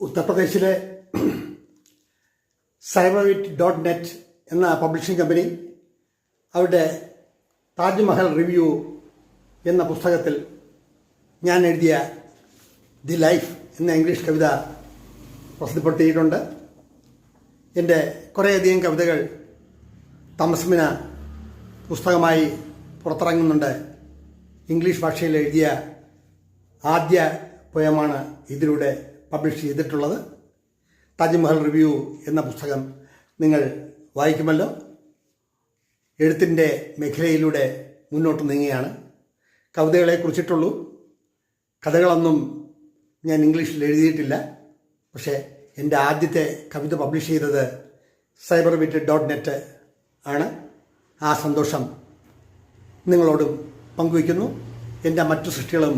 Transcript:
ഉത്തർപ്രദേശിലെ cyberwit.net എന്ന publishing company അവരുടെ താജ്മഹൽ റിവ്യൂ എന്ന പുസ്തകത്തിൽ ഞാൻ എഴുതിയ ദി ലൈഫ് എന്ന ഇംഗ്ലീഷ് കവിത പ്രസിദ്ധപ്പെടുത്തിയിട്ടുണ്ട്. എൻ്റെ കുറേയധികം കവിതകൾ തമസ്മിന പുസ്തകമായി പുറത്തിറങ്ങുന്നുണ്ട്. ഇംഗ്ലീഷ് ഭാഷയിൽ എഴുതിയ ആദ്യ പോയമാണ് ഇതിലൂടെ പബ്ലിഷ് ചെയ്തിട്ടുള്ളത്. താജ്മഹൽ റിവ്യൂ എന്ന പുസ്തകം നിങ്ങൾ വായിക്കുമല്ലോ. എഴുത്തിൻ്റെ മേഖലയിലൂടെ മുന്നോട്ട് നീങ്ങുകയാണ്. കവിതകളെ കുറിച്ചിട്ടുള്ളൂ, കഥകളൊന്നും ഞാൻ ഇംഗ്ലീഷിൽ എഴുതിയിട്ടില്ല. പക്ഷേ എൻ്റെ ആദ്യത്തെ കവിത പബ്ലിഷ് ചെയ്തത് cyberwit.net ആണ്. ആ സന്തോഷം നിങ്ങളോടും പങ്കുവയ്ക്കുന്നു. എൻ്റെ മറ്റു സൃഷ്ടികളും